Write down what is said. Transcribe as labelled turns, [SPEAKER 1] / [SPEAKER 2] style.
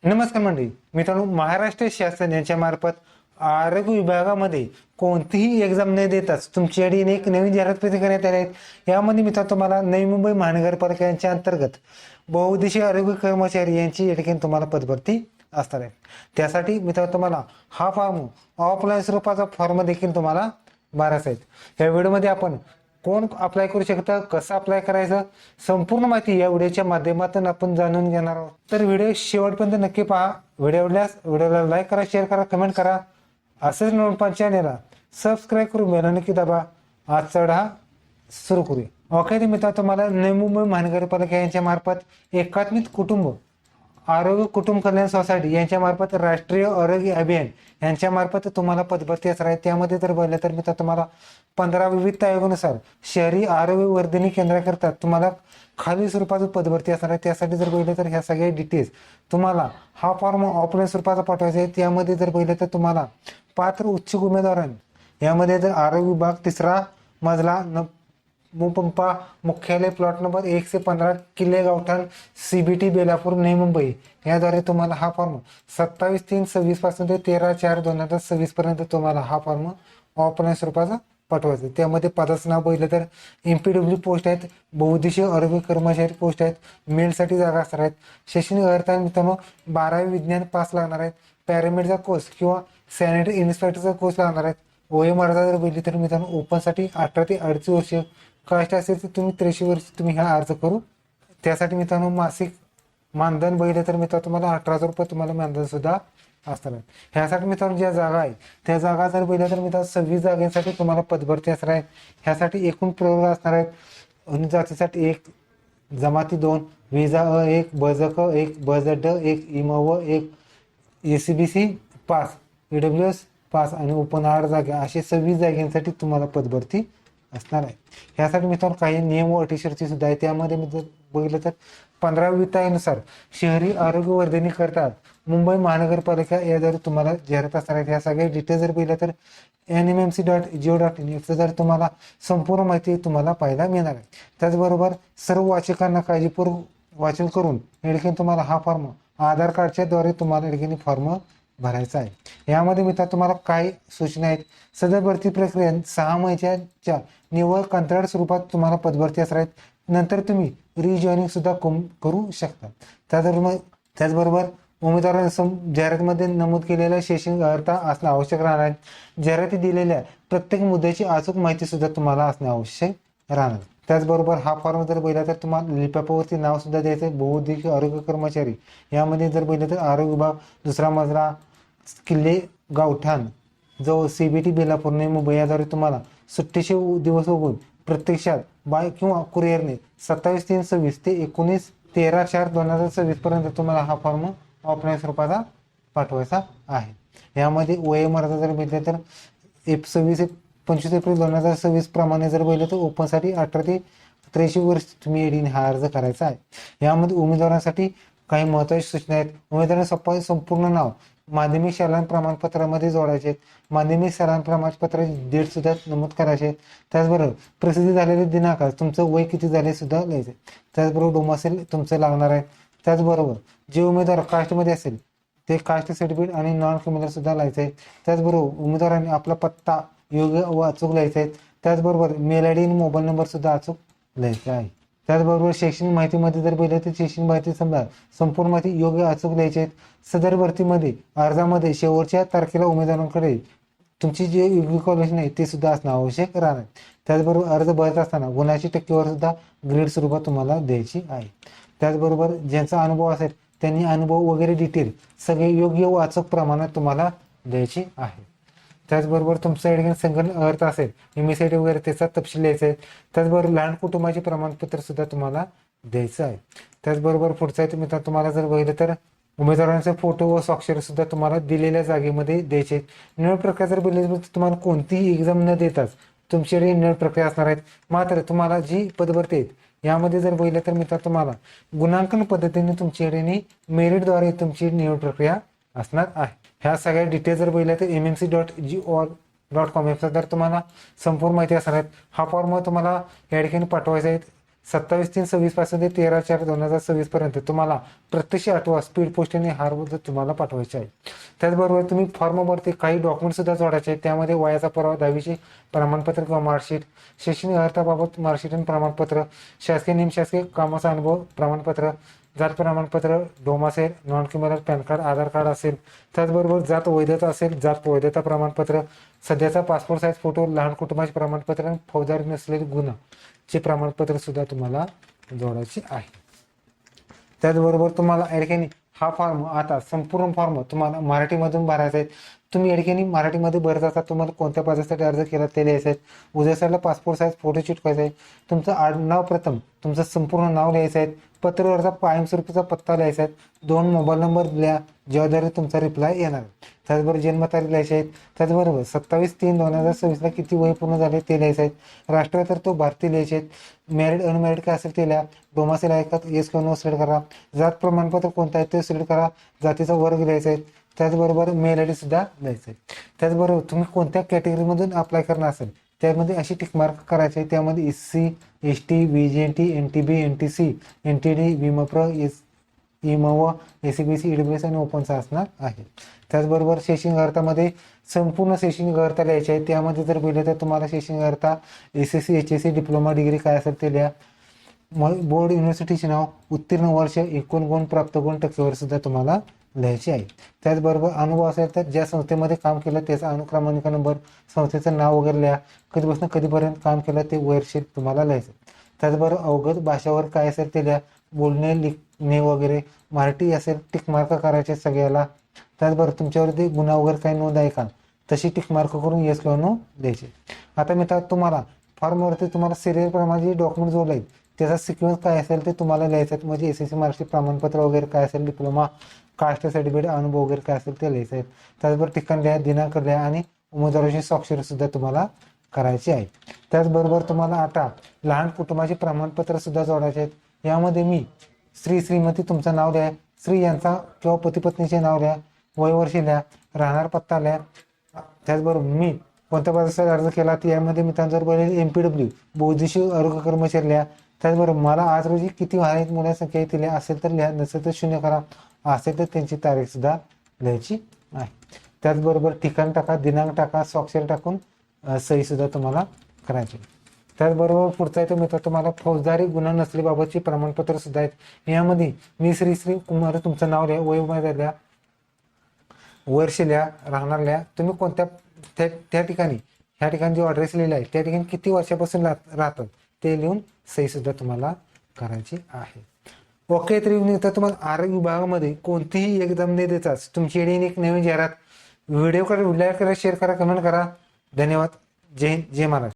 [SPEAKER 1] नमस्कार मंडळी मित्रांनो, महाराष्ट्र शासन यांच्या मार्फत आरोग्य विभागामध्ये कोणतीही एक्झाम न देताच तुमच्यासाठी एक नवीन जाहिरात प्रसिद्ध करण्यात आली आहे। यामध्ये मित्रांनो तुम्हाला नवी मुंबई महानगरपालिका यांच्या अंतर्गत बहुउद्देशीय आरोग्य कर्मचारी यांची या ठिकाणी तुम्हाला पदभरती असणार आहे। त्यासाठी मित्रांनो तुम्हाला हा फॉर्म ऑफलाईन स्वरूपाचा फॉर्म देखील तुम्हाला भरायचा आहे। या व्हिडिओमध्ये आपण कोण अप्लाय करू शकतं, कसं अप्लाय करायचं, संपूर्ण माहिती या व्हिडिओच्या माध्यमातून आपण जाणून घेणार आहोत। तर व्हिडिओ शेवटपर्यंत नक्की पहा। व्हिडिओ आवडल्यास व्हिडिओला लाईक करा, शेअर करा, कमेंट करा। असंच नोटिफिकेशन चॅनेलला सबस्क्राईब करून बेल नक्की दाबा। आजचा व्हिडिओ सुरू करूया। ओके तर मित्रांनो, तुम्हाला नवी मुंबई महानगरपालिका यांच्या मार्फत एकात्मिक कुटुंब आरोग्य कुटुंब कल्याण सोसायटी यांच्या मार्फत राष्ट्रीय आरोग्य अभियान यांच्या मार्फत तुम्हाला पदभरती असणार आहे। त्यामध्ये जर पाहिलं तर मित्रांनो तुम्हाला 15 विविध आयोगानुसार शहरी आरोग्य वर्धिनी केंद्राकरता तुम्हाला खाली स्वरूपाचं पदभरती असणार आहे। त्यासाठी जर पाहिलं तर ह्या सगळ्या डिटेल्स तुम्हाला हा फॉर्म ऑफलाईन स्वरूपाचा पाठवायचा आहे। त्यामध्ये जर पाहिलं तर तुम्हाला पात्र उच्च उमेदवारांनी यामध्ये जर आरोग्य विभाग 3रा मजला मुपंपा मुख्यालय प्लॉट नंबर 1 से 15 किल्ले गावठाण CBT बेलापूर नवी मुंबई याद्वारे तुम्हाला हा फॉर्म 27/3/26 पासून ते 13/4/2026 पर्यंत तुम्हाला हा फॉर्म ऑफलाईन स्वरूपाचा पाठवायचा। त्यामध्ये पदाचं नाव बघितलं तर MPW पोस्ट आहेत, बहुउद्देशीय आरोग्य कर्मचारी पोस्ट आहेत, मेलसाठी जागा असणार आहेत। शैक्षणिक अर्हता मित्रांनो 12वी विज्ञान पास लागणार आहेत, पॅरामेडिकचा कोर्स किंवा सॅनिटरी इन्स्पेक्टरचा कोर्स लागणार आहेत। वय मर्यादा जर बघितली तर मित्रांनो ओपनसाठी 18 ते 38 वर्ष, कास्ट असेल तर तुम्ही 83 वर्ष तुम्ही हा अर्ज करू। त्यासाठी मित्रांनो मासिक मानधन बघितलं तर मित्रांनो तुम्हाला 18,000 रुपये तुम्हाला मानधन सुद्धा असणार आहे। ह्यासाठी मित्रांनो ज्या जागा आहे त्या जागा जर बघितलं तर मित्रांनो 26 जागांसाठी तुम्हाला पदभरती असणार आहे। ह्यासाठी एकूण प्रवर्ग असणार आहेत। अनुजातीसाठी 1, जमाती 2, विजा अ 1, बजक 1, बजड 1, इमव 1, ACBC 5, EWS 5 आणि ओपन 8 जागा असे 26 जागांसाठी तुम्हाला पदभरती असणार आहे। ह्यासाठी मित्रांनो काही नियम व अटी शर्ती सुद्धा आहे। त्यामध्ये मी जर बघितलं तर 15 वित्तानुसार शहरी आरोग्य वर्धिनी करतात मुंबई महानगरपालिका याद्वारे तुम्हाला जाहिरात असणार आहे। ह्या सगळ्या डिटेल्स जर पाहिलं तर nmmc.go.in याचं जर तुम्हाला संपूर्ण माहिती तुम्हाला पाहायला मिळणार आहे। त्याचबरोबर सर्व वाचकांना काळजीपूर्वक वाचन करून या ठिकाणी तुम्हाला हा फॉर्म आधार कार्डच्या द्वारे तुम्हाला या ठिकाणी फॉर्म भरायचा आहे। यामध्ये मित्रांनो तुम्हाला काही सूचना आहेत। सदर भरती प्रक्रियेत 6 महिन्याच्या निव्वळ कंत्राट स्वरूपात तुम्हाला पदभरती असणार आहेत। नंतर तुम्ही रिजॉईनिंग सुद्धा करू शकता। त्याचबरोबर उमेदवारांनी जाहिरातीमध्ये नमूद केलेल्या शैक्षणिक अर्हता असणे आवश्यक राहणार आहे। जाहिराती दिलेल्या प्रत्येक मुद्द्याची अचूक माहिती सुद्धा तुम्हाला असणे आवश्यक राहणार। त्याचबरोबर हा फॉर्म जर पाहिला तर तुम्हाला लिफाफ्यावरती नाव सुद्धा द्यायचं आहे। बहुउद्देशीय आरोग्य कर्मचारी यामध्ये जर पाहिलं तर आरोग्य विभाग 2रा मजला किल्ले गावठाण जो CBT बेलापूर नवी मुंबई याद्वारे तुम्हाला सुट्टीचे दिवस उगवून प्रत्यक्षात बाय किंवा कुरिअरने 27/3/26 ते 19/13/4/2026 पर्यंत तुम्हाला हा फॉर्म ऑफलाईन स्वरूपाचा पाठवायचा आहे। यामध्ये वय मर्यादा जर बघितलं तर 25 एप्रिल 2026 प्रमाणे जर बघितलं तर ओपनसाठी 18 ते 83 वर्ष तुम्ही हा अर्ज करायचा आहे। यामध्ये उमेदवारांसाठी काही महत्त्वाच्या सूचना आहेत। उमेदवारांना संपूर्ण नाव माध्यमिक शालांत प्रमाणपत्रामध्ये जोडायचे आहेत। माध्यमिक शालांत प्रमाणपत्राची डेट सुद्धा नमूद करायचे। त्याचबरोबर प्रसिद्धी झालेले दिनांक तुमचं वय किती झाले सुद्धा लिहायचे। त्याचबरोबर डोमासेल तुमचं लागणार आहे। त्याचबरोबर जे उमेदवार कास्टमध्ये असेल ते कास्ट सर्टिफिकेट आणि नॉन क्रिमिनल सुद्धा लिहायचं आहे। त्याचबरोबर उमेदवारांनी आपला पत्ता योग्य व अचूक लिहायचा आहे। त्याचबरोबर मेल ID आणि मोबाईल नंबर सुद्धा अचूक लिहायचा आहे। त्याचबरोबर शैक्षणिक माहितीमध्ये जर पाहिलं तर शैक्षणिक माहिती संपूर्ण माहिती योग्य अचूक लिहायची आहे। सदर भरतीमध्ये अर्जामध्ये शेवटच्या तारखेला उमेदवारांकडे तुमची जे योग्य क्वालिफिकेशन आहे ते सुद्धा असणं आवश्यक राहणार। त्याचबरोबर अर्ज भरत असताना गुणाची टक्केवारी सुद्धा ग्रेड स्वरूपात तुम्हाला द्यायची आहे। त्याचबरोबर ज्यांचा अनुभव असेल त्यांनी अनुभव वगैरे डिटेल सगळे योग्य व अचूक प्रमाणात तुम्हाला द्यायची आहे। त्याचबरोबर तुमचा या ठिकाणी संघटन अर्थ असेल MSIT वगैरे त्याचा तपशील द्यायचा आहे। त्याचबरोबर लहान कुटुंबाचे प्रमाणपत्र सुद्धा तुम्हाला द्यायचं आहे। त्याचबरोबर पुढचा आहे मित्रांनो तुम्हाला जर बघितलं तर उमेदवारांचे फोटो व स्वाक्षरी सुद्धा तुम्हाला दिलेल्या जागेमध्ये द्यायचे आहेत। निवड प्रक्रिया जर बघितली तर तुम्हाला कोणतीही एक्झाम न देताच तुमच्याकडे निवड प्रक्रिया असणार आहेत। मात्र तुम्हाला जी पदभरती आहेत यामध्ये जर बघितलं तर मित्रांनो तुम्हाला गुणांकन पद्धतीने तुमच्याकडे मेरिटद्वारे तुमची निवड प्रक्रिया असणार आहे। ह्या सगळ्या डिटेल्स जर बघितल्या तर mmc.go.com याचा जर तुम्हाला संपूर्ण माहिती असणार आहे। हा फॉर्म तुम्हाला या ठिकाणी पाठवायचा आहे। 27/3/26 पासून ते 13/4/2026 पर्यंत तुम्हाला प्रत्यक्ष अथवा स्पीड पोस्टने हार्ड तुम्हाला पाठवायचे आहे. त्याचबरोबर तुम्ही फॉर्मवरती काही डॉक्युमेंट सुद्धा जोडायचे आहेत. त्यामध्ये वयाचा पुरावा, 10वीचे प्रमाणपत्र किंवा मार्कशीट, शैक्षणिक अर्हताबाबत मार्कशीट आणि प्रमाणपत्र, शासकीय निमशासकीय कामाचा अनुभव प्रमाणपत्र, जात प्रमाणपत्र, डोमासेल, नॉन क्रिमिनल, पॅन कार्ड, आधार कार्ड असेल. त्याचबरोबर जात वैधता असेल, जात वैधता प्रमाणपत्र, सध्याचा पासपोर्ट साईज फोटो, लहान कुटुंबाचे प्रमाणपत्र आणि फौजदारी नसलेले गुन्हाचे प्रमाणपत्र सुद्धा तुम्हाला जोडायचे आहे. त्याचबरोबर तुम्हाला या ठिकाणी हा फॉर्म, आता संपूर्ण फॉर्म तुम्हाला मराठीमधून भरायचा आहे. तुम्ही या ठिकाणी मराठीमध्ये भरत असता तुम्हाला कोणत्या पदासाठी अर्ज केला ते लिहायचं आहे. उद्या साईडला पासपोर्ट साईज फोटो चिटकायचा आहे. तुमचं आडनाव प्रथम, तुमचं संपूर्ण नाव लिहायचं आहे. पत्रावरचा कायमस्वरूपीचा पत्ता लिहायचा आहे. 2 मोबाईल नंबर लिहा ज्याद्वारे तुमचा रिप्लाय येणार. त्याचबरोबर जन्मतारीख लिहायची आहे. त्याचबरोबर 27/3/2026 किती वय पूर्ण झाले ते लिहायचं आहे. राष्ट्र तर तो भारतीय लिहायचे आहेत. मॅरिड अनमॅरिड काय असेल ते लिहा. डोमासेल आहे का येस किंवा नो सिलेक्ट करा. जात प्रमाणपत्र कोणतं आहे ते सिलेक्ट करा. जातीचा वर्ग लिहायचा आहे. त्याचबरोबर मेल आय डी सुद्धा लिहायचं आहे. त्याचबरोबर तुम्ही कोणत्या कॅटेगरीमधून अप्लाय करणार असेल त्यामध्ये अशी टिकमार्क करायचे आहे. त्यामध्ये SC, ST, VGNT, NTB, NTC, NTD, विमप्र, इमव, SCBC, EWS आणि ओपनचा असणार आहे. त्याचबरोबर शैक्षणिक अर्हतामध्ये संपूर्ण शैक्षणिक अर्हता लिहायचे आहे. त्यामध्ये जर पाहिलं तर तुम्हाला शैक्षणिक अर्हता SSC, HSC, डिप्लोमा, डिग्री काय असेल ते लिहा. बोर्ड, युनिव्हर्सिटीचे नाव, उत्तीर्ण वर्ष, एकूण गुण, प्राप्त गुण, टक्केवारी सुद्धा तुम्हाला लिहायची आहे. त्याचबरोबर अनुभव असेल तर ज्या संस्थेमध्ये काम केलं त्याचा अनुक्रमांक नंबर, संस्थेचं नाव वगैरे लिहा. कधीपासून कधीपर्यंत काम केलं ते वर्ष तुम्हाला लिहायचं. त्याचबरोबर अवगत भाषावर काय असेल ते लिहा. बोलणे, लिखणे वगैरे मराठी असेल टिकमार्क करायचे सगळ्याला. त्याचबरोबर तुमच्यावरती गुन्हा वगैरे काही नोंद आहे का तशी टिकमार्क करून येस किंवा नो द्यायचे. आता मित्रांनो तुम्हाला फॉर्मवरती तुम्हाला सिरियल प्रमाणे जे डॉक्युमेंट जोडले आहेत त्याचा सिक्वेन्स काय असेल ते तुम्हाला लिहायचं आहे. म्हणजे SSC मार्कशीट प्रमाणपत्र वगैरे काय असेल, डिप्लोमा, कास्ट सर्टिफिकेट, अनुभव वगैरे काय असेल ते लिहायचं आहे. त्याचबरोबर ठिकाण लिहा, दिनांक लिहा आणि उमेदवाराची स्वाक्षरी सुद्धा तुम्हाला करायची आहे. त्याचबरोबर तुम्हाला आता लहान कुटुंबाचे प्रमाणपत्र सुद्धा जोडायचे आहेत. यामध्ये मी श्री, श्रीमती तुमचं नाव लिहा, स्त्री यांचा किंवा पती पत्नीचे नाव लिहा, वय वर्ष लिहा, राहणार पत्ता लिहा. त्याचबरोबर मी कोणत्या पदासाठी अर्ज केला ते यामध्ये मित्रांनो जर MPW बौद्धिशी आरोग्य कर्मचारी लिहा. त्याचबरोबर मला आज रोजी किती आहेत मुलांची संख्या ती लिहा. असेल तर लिहा, नसेल तर 0 करा. असेल तर त्यांची तारीख सुद्धा लिहायची आहे. त्याचबरोबर ठिकाण टाका, दिनांक टाका, स्वाक्षरी टाकून सही सुद्धा तुम्हाला करायची. त्याचबरोबर पुढचा आहे तो मित्र तुम्हाला फौजदारी गुन्हा नसलेबाबतची प्रमाणपत्र सुद्धा आहेत. यामध्ये मी श्री कुमार तुमचं नाव लिहा, वय लिहा, वर्ष लिहा, राहणार लिहा. तुम्ही कोणत्या त्या ठिकाणी ह्या ठिकाणी जो ॲड्रेस लिहिला आहे त्या ठिकाणी किती वर्षापासून राहतात ते लिहून सही सुद्धा तुम्हाला करायची आहे. ओके, तर तुम्हाला आरोग्य विभागामध्ये कोणतीही एक्झाम न देताच तुमची एक नवीन जाहिरात. व्हिडिओ करा, लाईक करा, शेअर करा, कमेंट करा. धन्यवाद. जय हिंद, जय महाराष्ट्र.